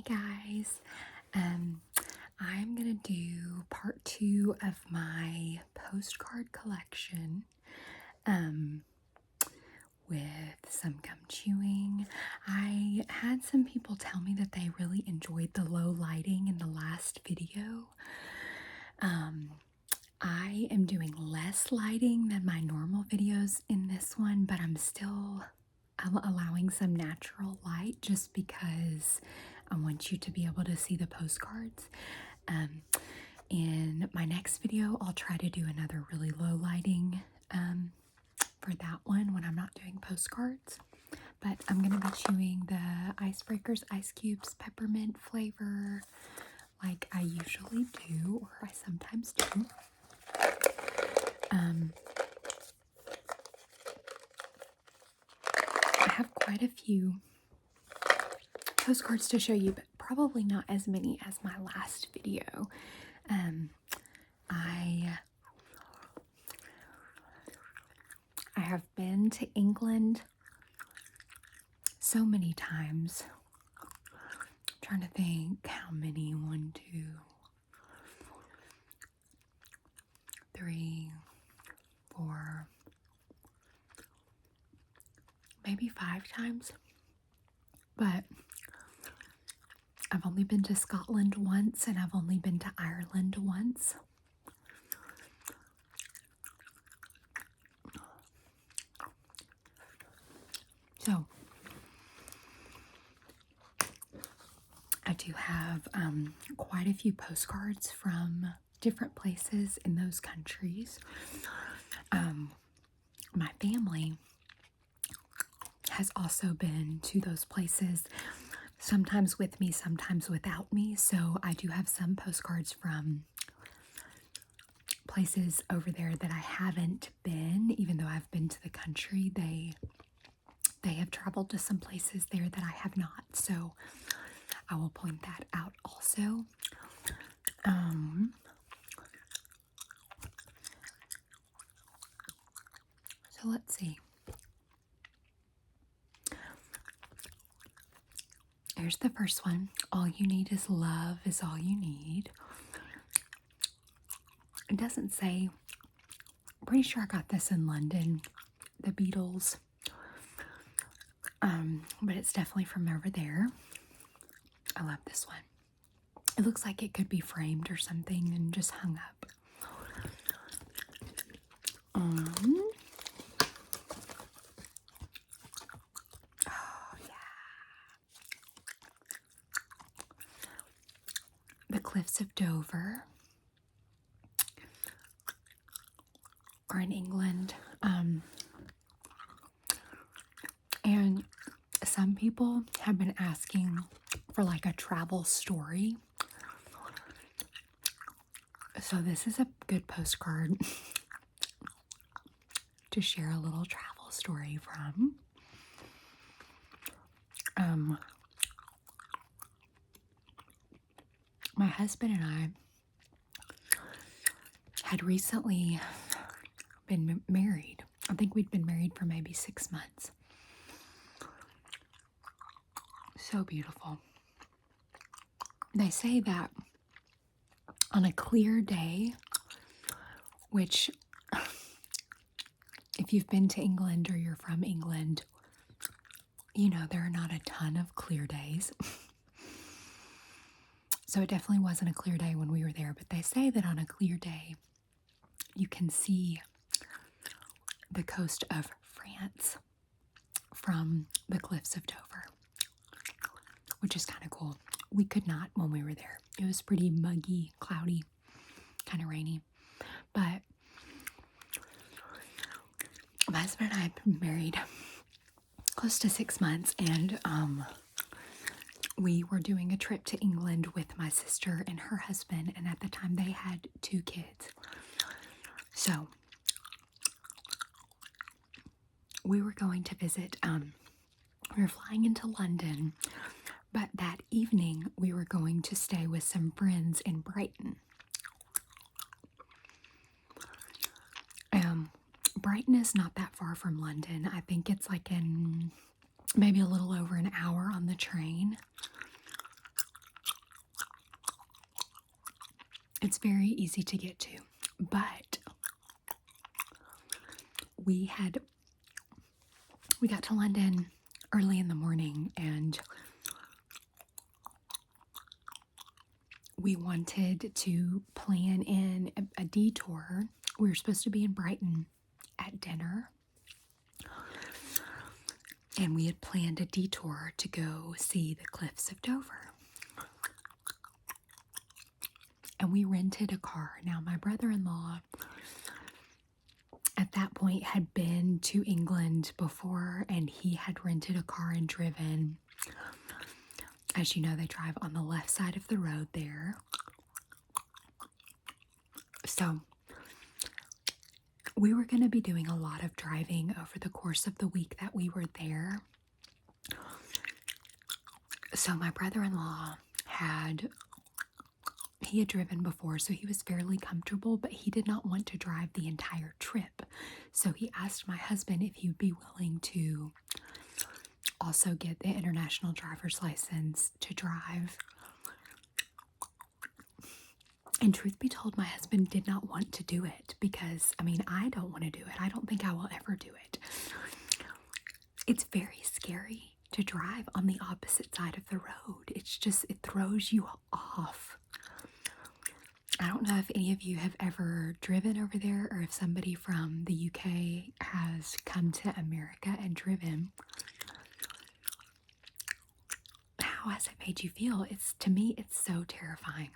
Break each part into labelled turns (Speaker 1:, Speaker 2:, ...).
Speaker 1: Hey guys, I'm gonna do part 2 of my postcard collection with some gum chewing. I had some people tell me that they really enjoyed the low lighting in the last video. I am doing less lighting than my normal videos in this one, but I'm allowing some natural light just because I want you to be able to see the postcards. In my next video, I'll try to do another really low lighting for that one when I'm not doing postcards. But I'm going to be chewing the Icebreakers Ice Cubes peppermint flavor like I usually do, or I sometimes do. I have quite a few postcards to show you, but probably not as many as my last video. I have been to England so many times. I'm trying to think how many. 1, 2, 3, 4, maybe 5 times. But I've only been to Scotland once, and I've only been to Ireland once. So I do have quite a few postcards from different places in those countries. My family has also been to those places, sometimes with me, sometimes without me. So I do have some postcards from places over there that I haven't been, even though I've been to the country. They have traveled to some places there that I have not. So I will point that out also. So let's see. Here's the first one. All you need is love is all you need. It doesn't say. I'm pretty sure I got this in London, the Beatles. But it's definitely from over there. I love this one. It looks like it could be framed or something and just hung up. Oh yeah. The Cliffs of Dover are in England. And some people have been asking for like a travel story. So this is a good postcard to share a little travel story from. My husband and I had recently been married. I think we'd been married for maybe 6 months. So beautiful. They say that on a clear day, which if you've been to England or you're from England, you know there are not a ton of clear days. So it definitely wasn't a clear day when we were there, but they say that on a clear day, you can see the coast of France from the Cliffs of Dover, which is kind of cool. We could not when we were there. It was pretty muggy, cloudy, kind of rainy. But my husband and I have been married close to 6 months, and we were doing a trip to England with my sister and her husband, and at the time they had 2 kids. So we were going to visit, we were flying into London, but that evening we were going to stay with some friends in Brighton. Brighton is not that far from London. I think it's like in maybe a little over an hour on the train. It's very easy to get to, but we got to London early in the morning, and we wanted to plan in a detour. We were supposed to be in Brighton at dinner, and we had planned a detour to go see the cliffs of Dover. And we rented a car. Now, my brother-in-law at that point had been to England before, and he had rented a car and driven. As you know, they drive on the left side of the road there. So we were going to be doing a lot of driving over the course of the week that we were there. So my brother-in-law had driven before, so he was fairly comfortable, but he did not want to drive the entire trip. So he asked my husband if he would be willing to also get the international driver's license to drive. And truth be told, my husband did not want to do it because, I don't want to do it. I don't think I will ever do it. It's very scary to drive on the opposite side of the road. It throws you off. I don't know if any of you have ever driven over there, or if somebody from the UK has come to America and driven. How has it made you feel? To me, it's so terrifying.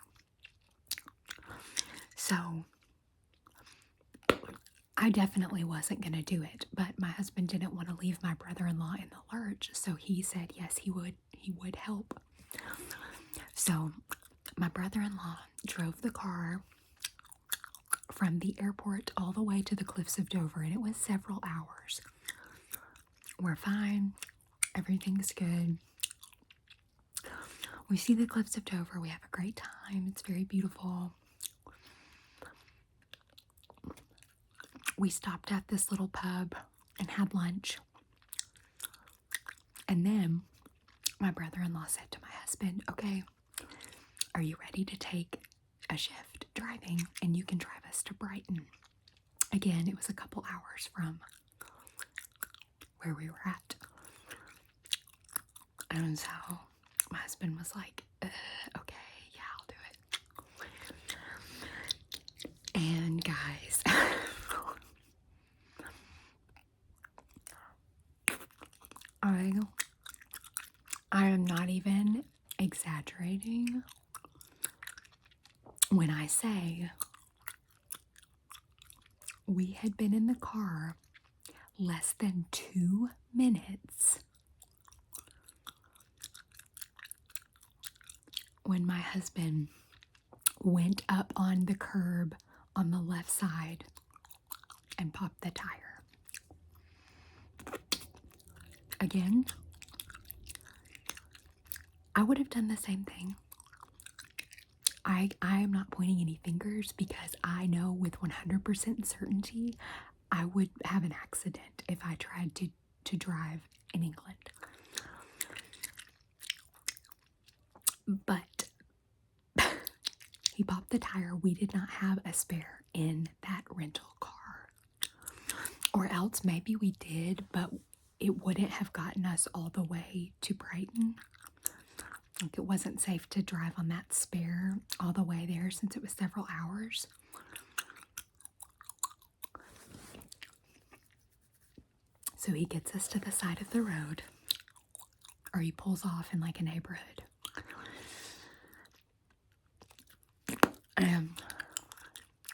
Speaker 1: So I definitely wasn't going to do it, but my husband didn't want to leave my brother-in-law in the lurch, so he said yes, he would help. So my brother-in-law drove the car from the airport all the way to the cliffs of Dover, and it was several hours. We're fine. Everything's good. We see the cliffs of Dover. We have a great time. It's very beautiful. We stopped at this little pub and had lunch. And then my brother-in-law said to my husband, okay, are you ready to take a shift driving, and you can drive us to Brighton? Again, it was a couple hours from where we were at. And so my husband was like, okay, yeah, I'll do it. And guys, I am not even exaggerating when I say we had been in the car less than 2 minutes when my husband went up on the curb on the left side and popped the tire. Again, I would have done the same thing. I am not pointing any fingers because I know with 100% certainty I would have an accident if I tried to drive in England. But he popped the tire. We did not have a spare in that rental car. Or else maybe we did, but it wouldn't have gotten us all the way to Brighton. Like, it wasn't safe to drive on that spare all the way there since it was several hours. So he gets us to the side of the road, or he pulls off in like a neighborhood.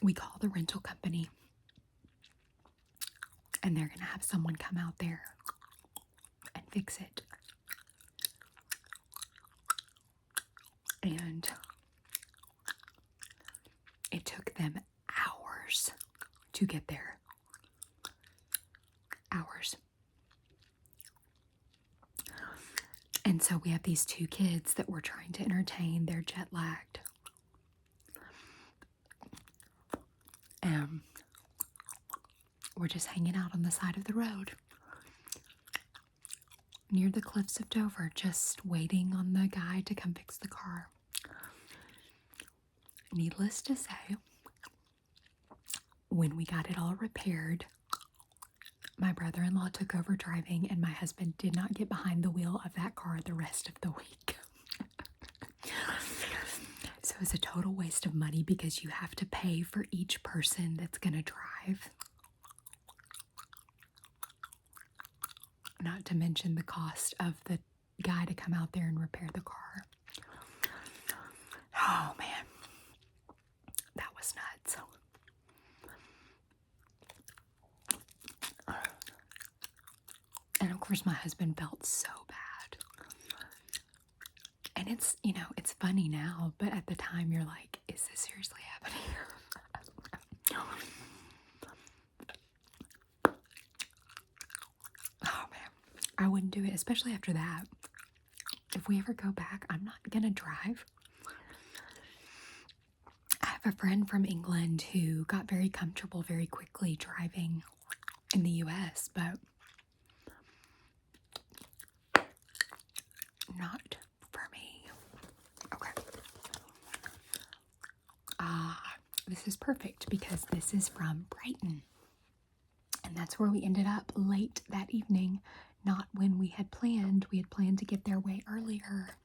Speaker 1: We call the rental company, and they're going to have someone come out there and fix it. And it took them hours to get there. Hours. And so we have these 2 kids that we're trying to entertain. They're jet lagged. We're just hanging out on the side of the road near the cliffs of Dover, just waiting on the guy to come fix the car. needless to say, when we got it all repaired, my brother-in-law took over driving, and my husband did not get behind the wheel of that car the rest of the week. So it's a total waste of money because you have to pay for each person that's going to drive. Not to mention the cost of the guy to come out there and repair the car. Oh, man. That was nuts. And of course, my husband felt so bad. And it's, it's funny now, but at the time you're like, is this seriously happening? Oh, man. I wouldn't do it, especially after that. If we ever go back, I'm not going to drive. I have a friend from England who got very comfortable very quickly driving in the US, but not for me. Okay. This is perfect because this is from Brighton. And that's where we ended up late that evening, not when we had planned. We had planned to get there way earlier.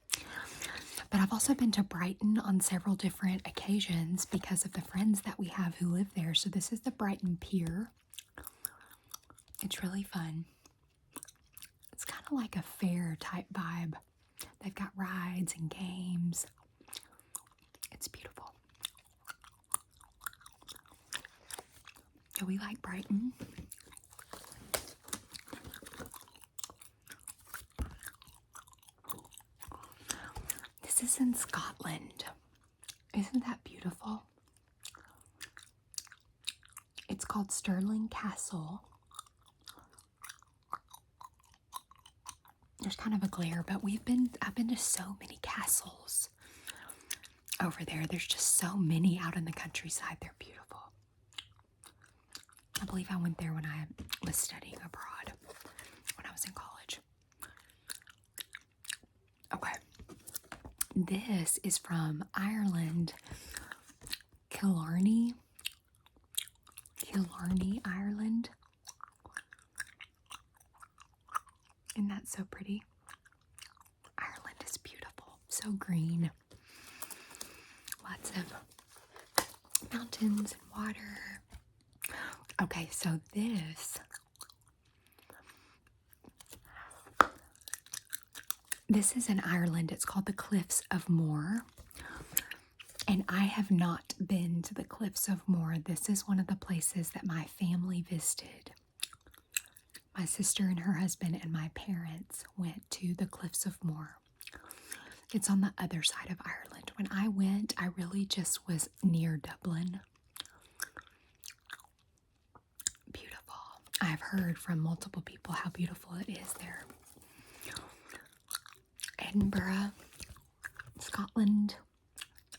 Speaker 1: But I've also been to Brighton on several different occasions because of the friends that we have who live there. So this is the Brighton Pier. It's really fun. It's kind of like a fair type vibe. They've got rides and games. It's beautiful. Do we like Brighton? This is in Scotland. Isn't that beautiful? It's called Stirling Castle. There's kind of a glare, but I've been to so many castles over there. There's just so many out in the countryside. They're beautiful. I believe I went there when I was studying abroad, when I was in college. Okay. This is from Ireland. Killarney, Ireland. Isn't that so pretty? Ireland is beautiful. So green. Lots of mountains and water. Okay, so this is in Ireland. It's called the Cliffs of Moher. And I have not been to the Cliffs of Moher. This is one of the places that my family visited. My sister and her husband and my parents went to the Cliffs of Moher. It's on the other side of Ireland. When I went, I really just was near Dublin. Beautiful. I've heard from multiple people how beautiful it is there. Edinburgh, Scotland.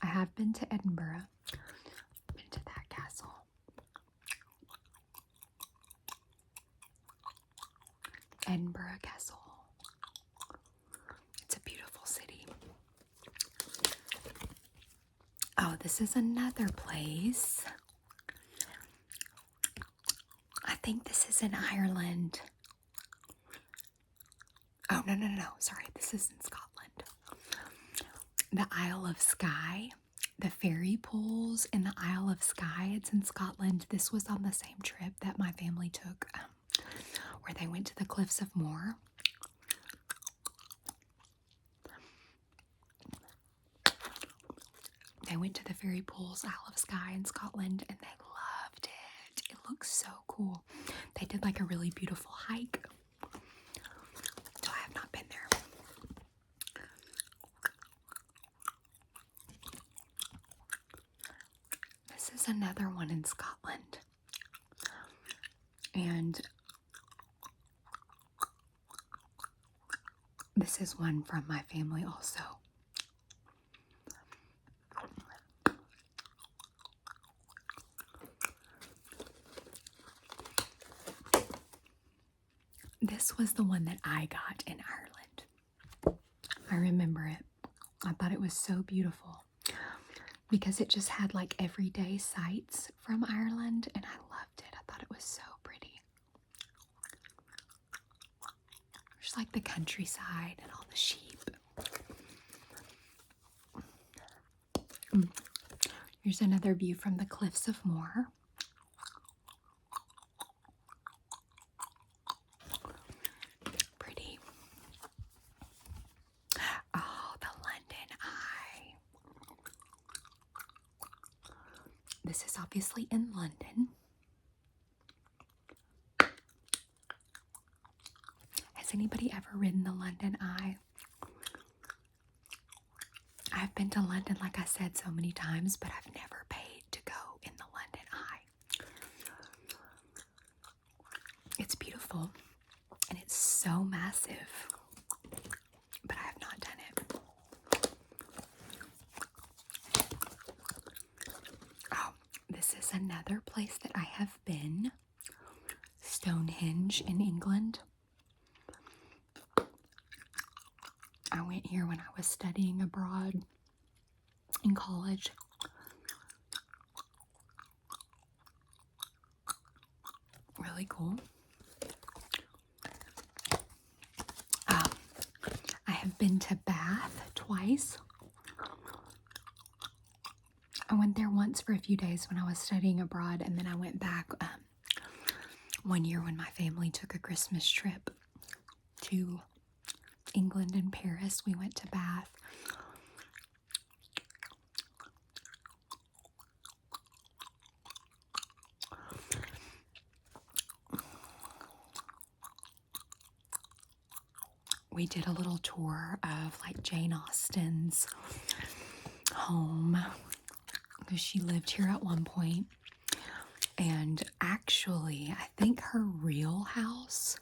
Speaker 1: I have been to Edinburgh. Been to that castle. Edinburgh Castle. It's a beautiful city. Oh, this is another place. I think this is in Ireland. Oh, no. Sorry, this is in Scotland. The Isle of Skye. The fairy pools in the Isle of Skye. It's in Scotland. This was on the same trip that my family took, where they went to the Cliffs of Moher. They went to the fairy pools, Isle of Skye in Scotland, and they loved it. It looks so cool. They did like a really beautiful hike. So I have not been there. This is another one in Scotland. And this is one from my family also. This was the one that I got in Ireland. I remember it. I thought it was so beautiful. because it just had like everyday sights from Ireland, and I loved it. I thought it was so pretty. Just like the countryside and all the sheep. Here's another view from the Cliffs of Moher. Pretty. Oh, the London Eye. This is obviously in London. Has anybody ever ridden the London Eye? I've been to London, like I said, so many times, but I've never paid to go in the London Eye. It's beautiful, and it's so massive, but I have not done it. Oh, this is another place that I have been. Stonehenge in England. I went here when I was studying abroad in college. Really cool. I have been to Bath twice. I went there once for a few days when I was studying abroad, and then I went back one year when my family took a Christmas trip to England and Paris. We went to Bath. We did a little tour of like Jane Austen's home, because she lived here at one point. And actually, I think her real house,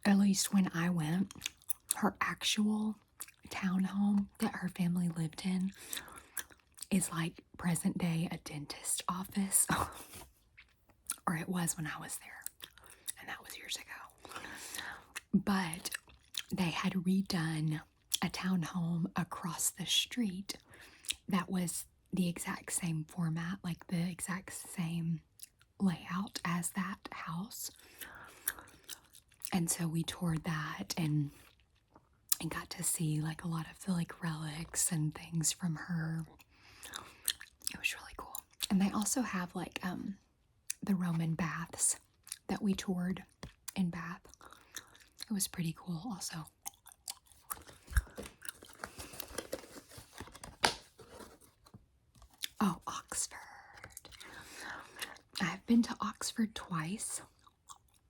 Speaker 1: at least when I went, her actual townhome that her family lived in is like present day a dentist office. Or it was when I was there, and that was years ago. But they had redone a townhome across the street that was the exact same format, like the exact same layout as that house. And so we toured that and got to see like a lot of the like relics and things from her. It was really cool. And they also have like the Roman baths that we toured in Bath. It was pretty cool also. Oh, Oxford. I've been to Oxford twice.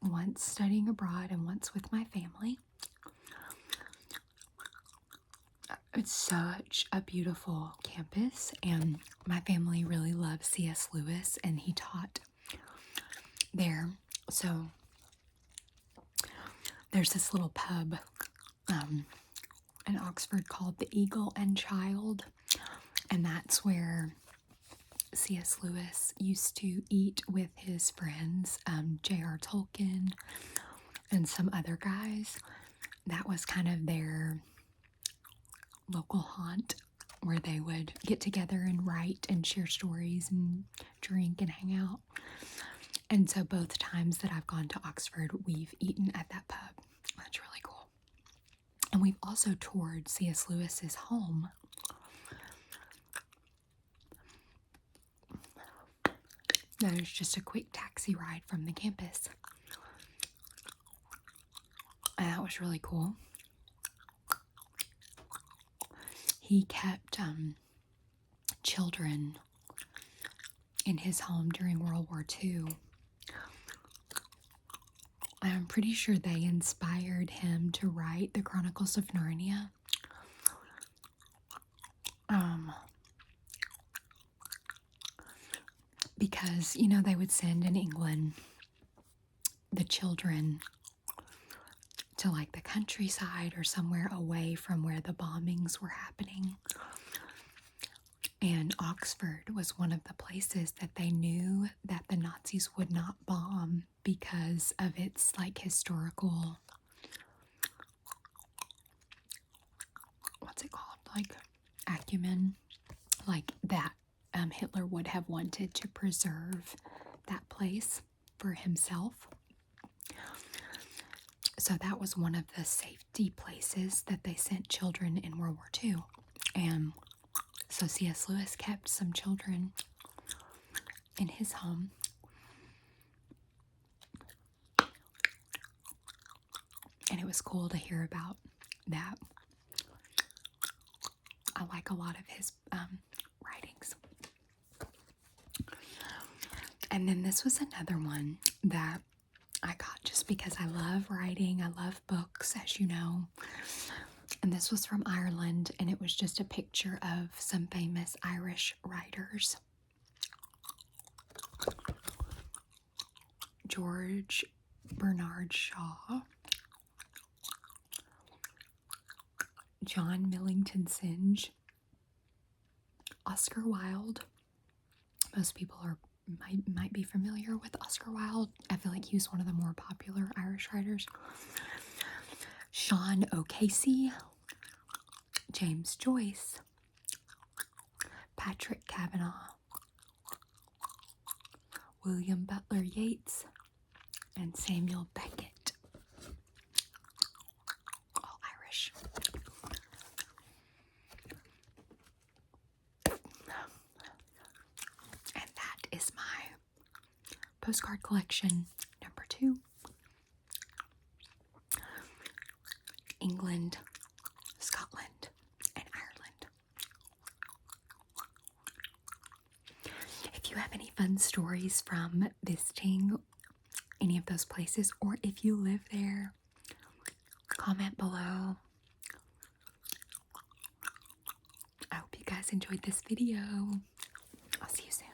Speaker 1: Once studying abroad and once with my family. It's such a beautiful campus, and my family really loves C.S. Lewis, and he taught there. So there's this little pub in Oxford called the Eagle and Child, and that's where C.S. Lewis used to eat with his friends, J.R. Tolkien and some other guys. That was kind of their local haunt, where they would get together and write and share stories and drink and hang out. And so both times that I've gone to Oxford, we've eaten at that pub. That's really cool. And we've also toured C.S. Lewis's home. There's just a quick taxi ride from the campus. And that was really cool. He kept children in his home during World War II. I'm pretty sure they inspired him to write the Chronicles of Narnia. Because, you know, they would send in England the children to like the countryside or somewhere away from where the bombings were happening. And Oxford was one of the places that they knew that the Nazis would not bomb because of its like historical, what's it called? Like acumen, like that Hitler would have wanted to preserve that place for himself. So that was one of the safety places that they sent children in World War II. And so C.S. Lewis kept some children in his home. And it was cool to hear about that. I like a lot of his writings. And then this was another one that I got just because I love writing. I love books, as you know. And this was from Ireland, and it was just a picture of some famous Irish writers. George Bernard Shaw, John Millington Synge, Oscar Wilde. Most people might be familiar with Oscar Wilde. I feel like he was one of the more popular Irish writers. Sean O'Casey, James Joyce, Patrick Kavanagh, William Butler Yeats, and Samuel Beckett. All Irish. And that is my postcard collection number 2. England, Scotland, and Ireland. If you have any fun stories from visiting any of those places, or if you live there, comment below. I hope you guys enjoyed this video. I'll see you soon.